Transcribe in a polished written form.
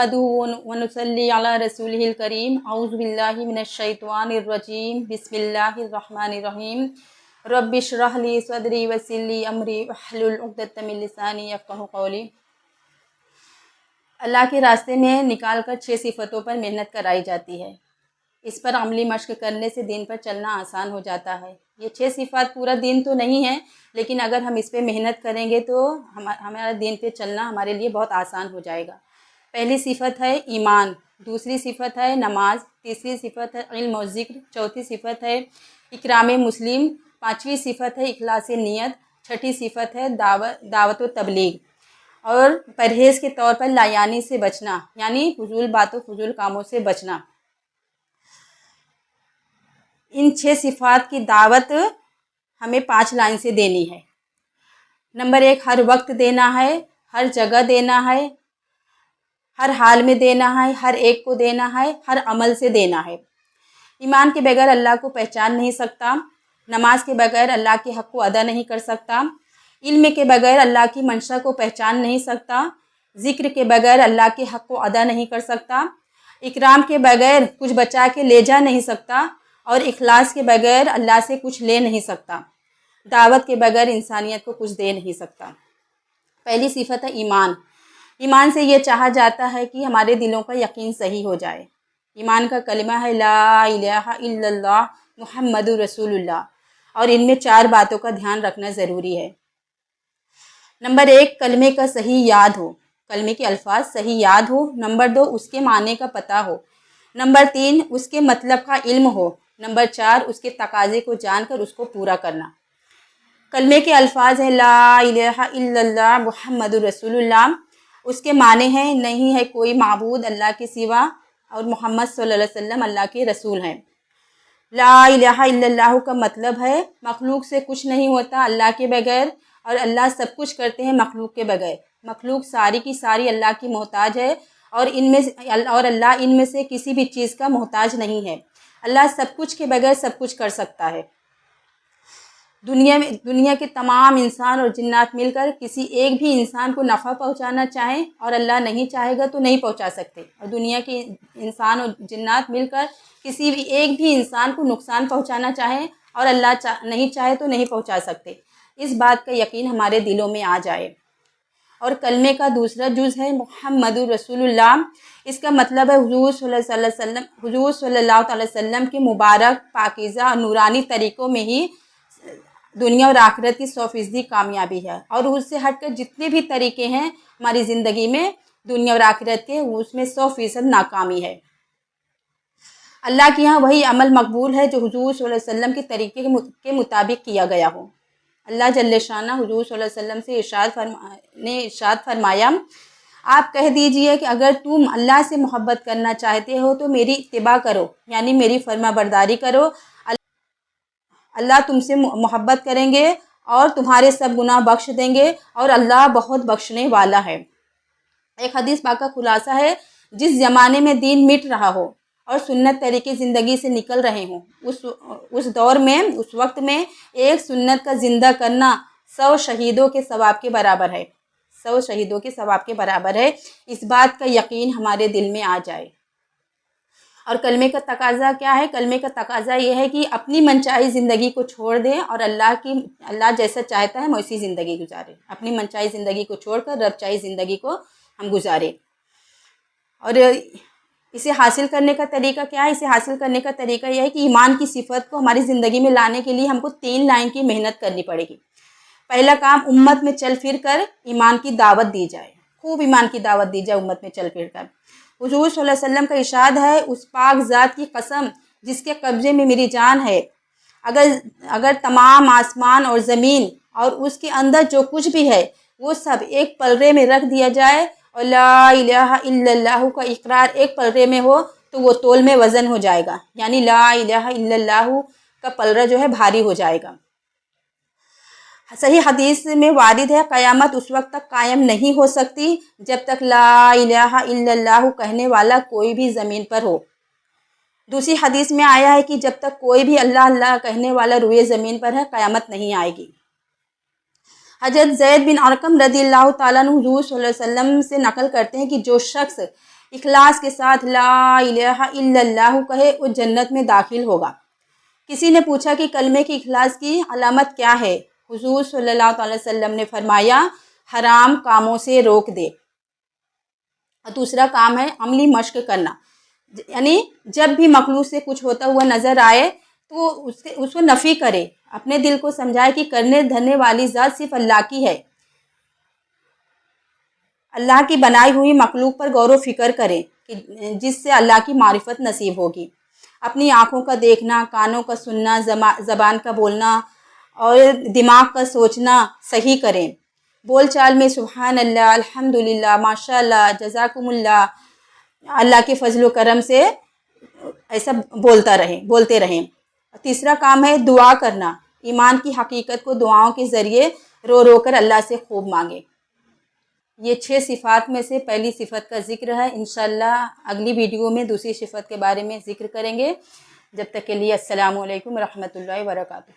नहमदुहु व नुसल्ली अला रसूलिहिल करीम औज़ु बिल्लाहि मिनश शैतानिर रजीम बिस्मिल्लाहिर रहमानिर रहीम रब्बि इश्रह ली सदरी वयस्सिर ली अमरी वहलुल उक़दतम मिन लिसानी यफ़क़हू क़ौली। अल्लाह के रास्ते में निकाल कर 6 सिफ़तों पर मेहनत कराई जाती है। इस पर अमली मश्क करने से दीन पर चलना आसान हो जाता है। ये 6 सिफ़ात पूरा दीन तो नहीं है, लेकिन अगर हम इस पे मेहनत करेंगे तो हमारा दीन पे चलना हमारे लिए बहुत आसान हो जाएगा। पहली सिफ़त है ईमान, दूसरी सिफ़त है नमाज, तीसरी सिफ़त है इल्म और ज़िक्र, चौथी सिफ़त है इकराम मुस्लिम, पाँचवीं सिफ़त है इखलास नियत, छठी सिफ़त है दावत व तबलीग और परहेज़ के तौर पर लायानी से बचना, यानी फजूल बातों फजूल कामों से बचना। इन 6 सिफ़ात की दावत हमें 5 लाइन से देनी है। नंबर 1, हर वक्त देना है, हर जगह देना है, हर हाल में देना है, हर एक को देना है, हर अमल से देना है। ईमान के बगैर अल्लाह को पहचान नहीं सकता, नमाज के बगैर अल्लाह के हक़ को अदा नहीं कर सकता, इल्म के बगैर अल्लाह की मंशा को पहचान नहीं सकता, ज़िक्र के बगैर अल्लाह के हक़ को अदा नहीं कर सकता, इकराम के बगैर कुछ बचा के ले जा नहीं सकता और इखलास के बगैर अल्लाह से कुछ ले नहीं सकता, दावत के बगैर इंसानियत को कुछ दे नहीं सकता। पहली सिफ़त है ईमान। ईमान से ये चाहा जाता है कि हमारे दिलों का यकीन सही हो जाए। ईमान का कलिमा है ला इलाहा इल्लल्लाह मुहम्मदुर रसूलुल्लाह और इनमें 4 बातों का ध्यान रखना ज़रूरी है। नंबर 1, कलमे का सही याद हो, कलमे के अल्फाज सही याद हो। नंबर 2, उसके माने का पता हो। नंबर 3, उसके मतलब का इल्म हो। नंबर 4, उसके तकाजे को जानकर उसको पूरा करना। कलमे के अल्फाज हैं ला इलाहा इल्लल्लाह मुहम्मदुर रसूलुल्लाह, उसके माने हैं नहीं है कोई माबूद अल्लाह के सिवा और मोहम्मद सल्लल्लाहु अलैहि वसल्लम अल्लाह के रसूल हैं। ला इलाहा इल्लल्लाह का मतलब है मखलूक से कुछ नहीं होता अल्लाह के बगैर और अल्लाह सब कुछ करते हैं मखलूक के बगैर। मखलूक सारी की सारी अल्लाह की मोहताज है और अल्लाह इनमें से किसी भी चीज़ का मोहताज नहीं है। अल्लाह सब कुछ के बगैर सब कुछ कर सकता है। दुनिया के तमाम इंसान और जिन्नात मिलकर किसी एक भी इंसान को नफ़ा पहुंचाना चाहें और अल्लाह नहीं चाहेगा तो नहीं पहुंचा सकते, और दुनिया के इंसान और जिन्नात मिलकर किसी भी एक भी इंसान को नुकसान पहुंचाना चाहें और अल्लाह नहीं चाहे तो नहीं पहुंचा सकते। इस बात का यकीन हमारे दिलों में आ जाए। और कलमे का दूसरा जुज़ है मुहम्मदुर रसूलुल्लाह। इसका मतलब है हुजूर सल्लल्लाहु अलैहि वसल्लम के मुबारक पाकीज़ा और नूरानी तरीक़ों में ही दुनिया और आखिरत की 100% कामयाबी है, और उससे हटकर जितने भी तरीक़े हैं हमारी ज़िंदगी में दुनिया और आखिरत के, उसमें 100% नाकामी है। अल्लाह के यहाँ वही अमल मकबूल है जो हुजूर सल्लल्लाहु अलैहि वसल्लम के तरीक़े के मुताबिक किया गया हो। अल्लाह जल्ले शाना हुजूर सल्लल्लाहु अलैहि वसल्लम से इरशाद फरमाया, आप कह दीजिए कि अगर तुम अल्लाह से मोहब्बत करना चाहते हो तो मेरी इत्तिबा करो, यानी मेरी फरमाबरदारी करो। अल्लाह तुमसे मोहब्बत करेंगे और तुम्हारे सब गुनाह बख्श देंगे और अल्लाह बहुत बख्शने वाला है। एक हदीस पाक का खुलासा है, जिस ज़माने में दीन मिट रहा हो और सुन्नत तरीके ज़िंदगी से निकल रहे हों, उस दौर में उस वक्त में एक सुन्नत का ज़िंदा करना 100 शहीदों के सवाब के बराबर है। 100 शहीदों के सवाब के बराबर है। इस बात का यकीन हमारे दिल में आ जाए। और कलमे का तकाज़ा क्या है? कलमे का तकाज़ा ये है कि अपनी मनचाही ज़िंदगी को छोड़ दें और अल्लाह जैसा चाहता है हम वैसी ज़िंदगी गुजारें। अपनी मनचाही ज़िंदगी को छोड़कर रब चाही ज़िंदगी को हम गुजारें। और इसे हासिल करने का तरीका क्या है? इसे हासिल करने का तरीका यह है कि ईमान की सिफ़त को हमारी ज़िंदगी में लाने के लिए हमको 3 लाइन की मेहनत करनी पड़ेगी। पहला काम, उम्मत में चल फिर कर ईमान की दावत दी जाए, खूब ईमान की दावत दी जाए उम्मत में चल फिर कर। हुजूर सल्लल्लाहु अलैहि वसल्लम का इरशाद है, उस पाक ज़ात की कसम जिसके कब्ज़े में मेरी जान है, अगर तमाम आसमान और ज़मीन और उसके अंदर जो कुछ भी है वो सब एक पलरे में रख दिया जाए और ला इलाहा इल्लल्लाह का इकरार एक पलरे में हो तो वो तोल में वज़न हो जाएगा, यानी ला इलाहा इल्लल्लाह का पलरा जो है भारी हो जाएगा। सही हदीस में वारिद है, क़यामत उस वक्त तक कायम नहीं हो सकती जब तक ला इलाहा इल्लल्लाह कहने वाला कोई भी ज़मीन पर हो। दूसरी हदीस में आया है कि जब तक कोई भी अल्लाह अल्लाह कहने वाला रुए ज़मीन पर है क़यामत नहीं आएगी। हज़रत ज़ैद बिन अरकम रज़ियल्लाहु ताला अन्हु हुज़ूर सल्लल्लाहु अलैहि वसल्लम से नकल करते हैं कि जो शख्स اخلاص کے ساتھ لا الہ الا اللہ کہے وہ جنت میں داخل ہوگا۔ کسی نے پوچھا کہ کلمے کی اخلاص کی علامت کیا ہے؟ حضور صلی اللہ علیہ وسلم نے فرمایا حرام کاموں سے روک دے۔ اور دوسرا کام ہے عملی مشق کرنا، یعنی جب بھی مخلوق سے کچھ ہوتا ہوا نظر آئے تو اس کو نفی کرے، اپنے دل کو سمجھائے کہ کرنے دھرنے والی ذات صرف اللہ کی ہے۔ اللہ کی بنائی ہوئی مخلوق پر غور و فکر کرے کہ جس سے اللہ کی معرفت نصیب ہوگی۔ اپنی آنکھوں کا دیکھنا، کانوں کا سننا، زبان کا بولنا اور دماغ کا سوچنا صحیح کریں۔ بول چال میں سبحان اللہ، الحمدللہ، ماشاء اللہ، جزاکم اللہ، اللہ کے فضل و کرم سے ایسا بولتے رہیں۔ تیسرا کام ہے دعا کرنا، ایمان کی حقیقت کو دعاؤں کے ذریعے رو رو کر اللہ سے خوب مانگے۔ یہ 6 صفات میں سے پہلی صفت کا ذکر ہے۔ انشاءاللہ اگلی ویڈیو میں دوسری صفت کے بارے میں ذکر کریں گے۔ جب تک کے لیے السلام علیکم ورحمۃ اللہ وبرکاتہ۔